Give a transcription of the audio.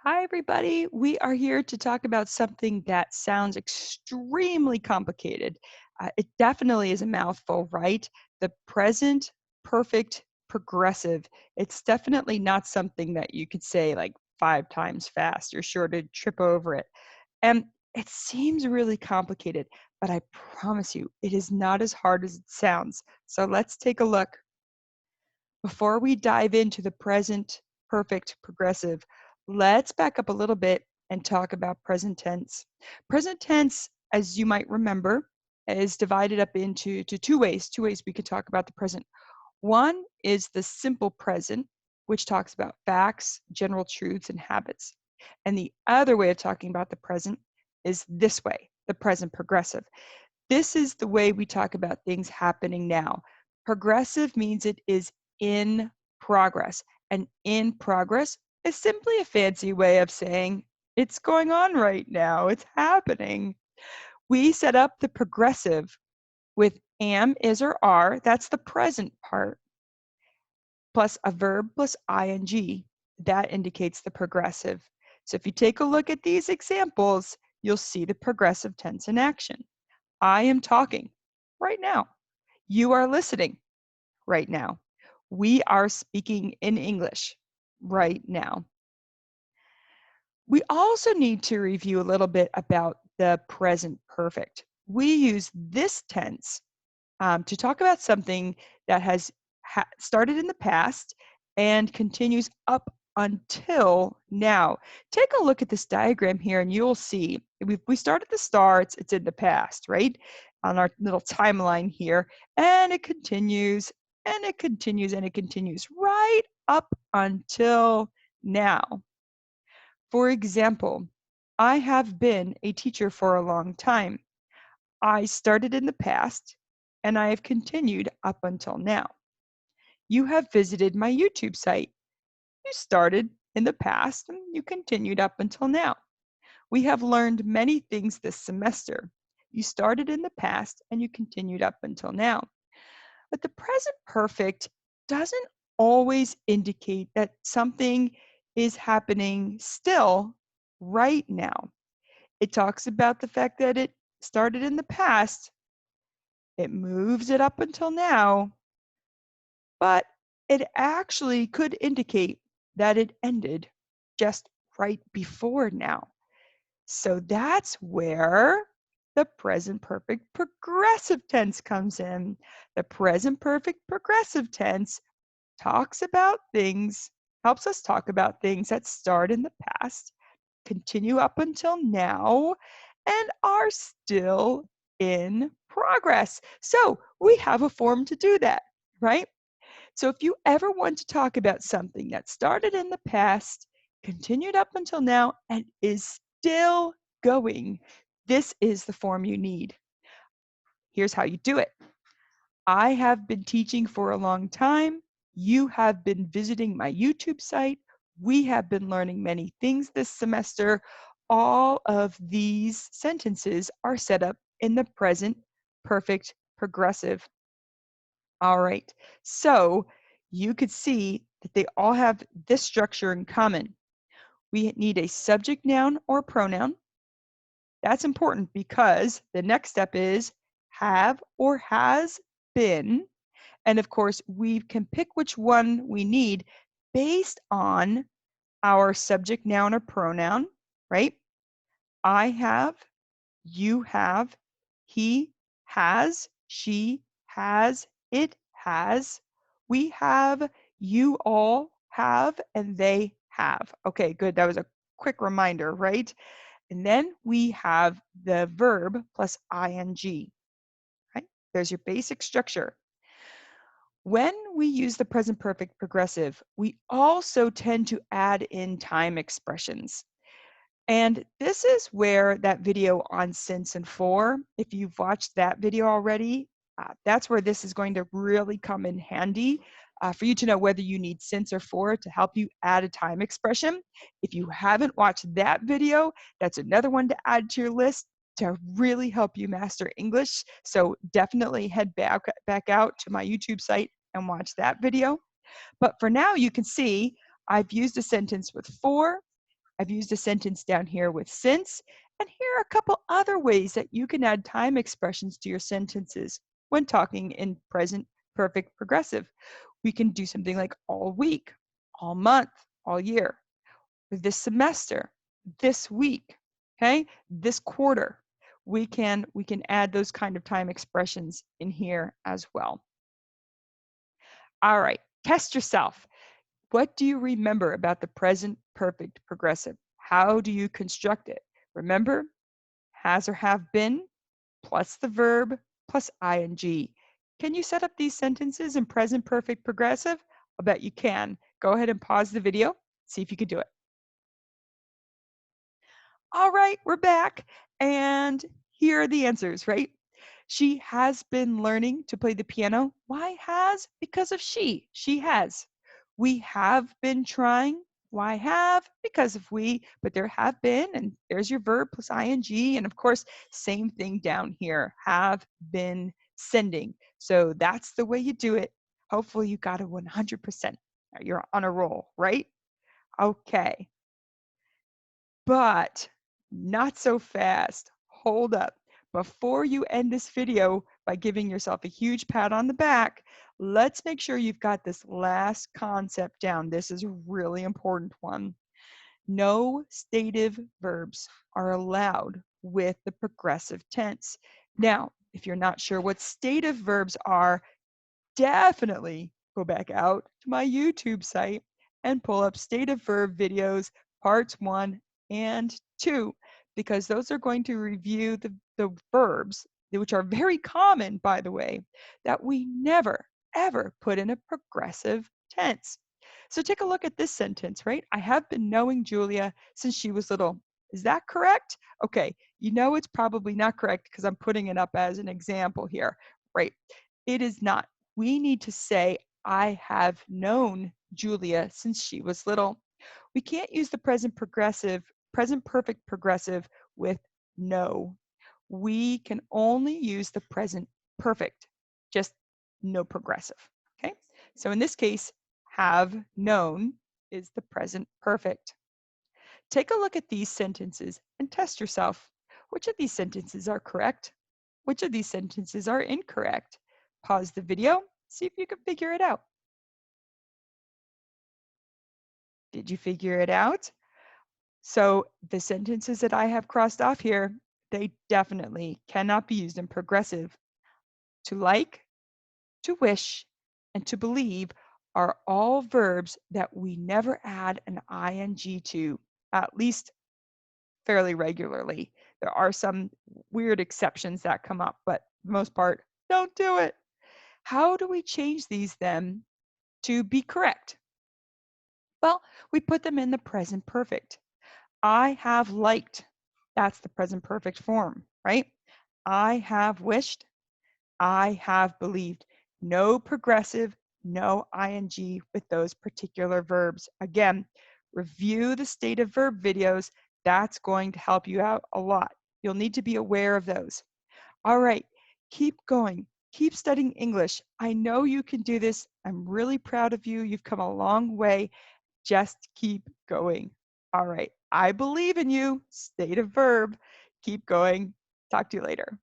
Hi, everybody. We are here to talk about something that sounds extremely complicated. It definitely is a mouthful, right? The present perfect progressive. It's definitely not something that you could say like 5 times fast. You're sure to trip over it. And it seems really complicated, but I promise you, it is not as hard as it sounds. So let's take a look. Before we dive into the present perfect progressive, let's back up a little bit and talk about present tense. Present tense, as you might remember, is divided up into two ways. Two ways we could talk about the present. One is the simple present, which talks about facts, general truths, and habits. And the other way of talking about the present is this way, the present progressive. This is the way we talk about things happening now. Progressive means it is in progress, and in progress is simply a fancy way of saying it's going on right now, it's happening. We set up the progressive with am, is, or are. That's the present part, plus a verb plus ing. That indicates the progressive. So if you take a look at these examples, you'll see the progressive tense in action. I am talking right now. You are listening right now. We are speaking in English right now. We also need to review a little bit about the present perfect. We use this tense to talk about something that has started in the past and continues up until now. Take a look at this diagram here and you'll see we start at the start, it's in the past, right? On our little timeline here, and it continues and it continues and it continues right up until now. For example, I have been a teacher for a long time. I started in the past and I have continued up until now. You have visited my YouTube site. You started in the past and you continued up until now. We have learned many things this semester. You started in the past and you continued up until now. But the present perfect doesn't always indicate that something is happening still right now. It talks about the fact that it started in the past, it moves it up until now, but it actually could indicate that it ended just right before now. So that's where the present perfect progressive tense comes in. The present perfect progressive tense talks about things, helps us talk about things that start in the past, continue up until now, and are still in progress. So we have a form to do that, right? So if you ever want to talk about something that started in the past, continued up until now, and is still going, this is the form you need. Here's how you do it. I have been teaching for a long time. You have been visiting my YouTube site. We have been learning many things this semester. All of these sentences are set up in the present perfect progressive. All right, so you could see that they all have this structure in common. We need a subject noun or pronoun. That's important because the next step is have or has been. And of course, we can pick which one we need based on our subject noun or pronoun, right? I have, you have, he has, she has, it has, we have, you all have, and they have. Okay, good. That was a quick reminder, right? And then we have the verb plus ing, right? There's your basic structure. When we use the present perfect progressive, we also tend to add in time expressions. And this is where that video on since and for, if you've watched that video already, that's where this is going to really come in handy for you to know whether you need since or for to help you add a time expression. If you haven't watched that video, that's another one to add to your list to really help you master English. So definitely head back out to my YouTube site and watch that video. But for now, you can see I've used a sentence with for, I've used a sentence down here with since, and here are a couple other ways that you can add time expressions to your sentences when talking in present perfect progressive. We can do something like all week, all month, all year, this semester, this week, okay, this quarter. We can add those kind of time expressions in here as well. All right, test yourself. What do you remember about the present perfect progressive? How do you construct it? Remember, has or have been plus the verb plus ing. Can you set up these sentences in present perfect progressive? I'll bet you can. Go ahead and pause the video, see if you can do it. All right, we're back. And here are the answers, right? She has been learning to play the piano. Why has? Because of she. She has. We have been trying. Why have? Because of we, but there have been, and there's your verb plus ing. And of course, same thing down here. Have been sending. So that's the way you do it. Hopefully you got a 100%. You're on a roll, right? Okay. But not so fast. Hold up. Before you end this video by giving yourself a huge pat on the back, let's make sure you've got this last concept down. This is a really important one. No stative verbs are allowed with the progressive tense. Now, if you're not sure what stative verbs are, definitely go back out to my YouTube site and pull up stative verb videos, parts 1 and 2, because those are going to review the verbs, which are very common, by the way, that we never, ever put in a progressive tense. So take a look at this sentence, right? I have been knowing Julia since she was little. Is that correct? Okay, you know it's probably not correct because I'm putting it up as an example here, right? It is not. We need to say, I have known Julia since she was little. We can't use the present perfect progressive with no. We can only use the present perfect, just no progressive. Okay, so in this case, have known is the present perfect. Take a look at these sentences and test yourself. Which of these sentences are correct? Which of these sentences are incorrect? Pause the video, see if you can figure it out. Did you figure it out? So the sentences that I have crossed off here, they definitely cannot be used in progressive. To like, to wish, and to believe are all verbs that we never add an ing to, at least fairly regularly. There are some weird exceptions that come up, but for the most part, don't do it. How do we change these then to be correct? Well, we put them in the present perfect. I have liked. That's the present perfect form, right? I have wished. I have believed. No progressive, no ing with those particular verbs. Again, review the state of verb videos. That's going to help you out a lot. You'll need to be aware of those. All right, keep going. Keep studying English. I know you can do this. I'm really proud of you. You've come a long way. Just keep going. All right, I believe in you. State of verb. Keep going. Talk to you later.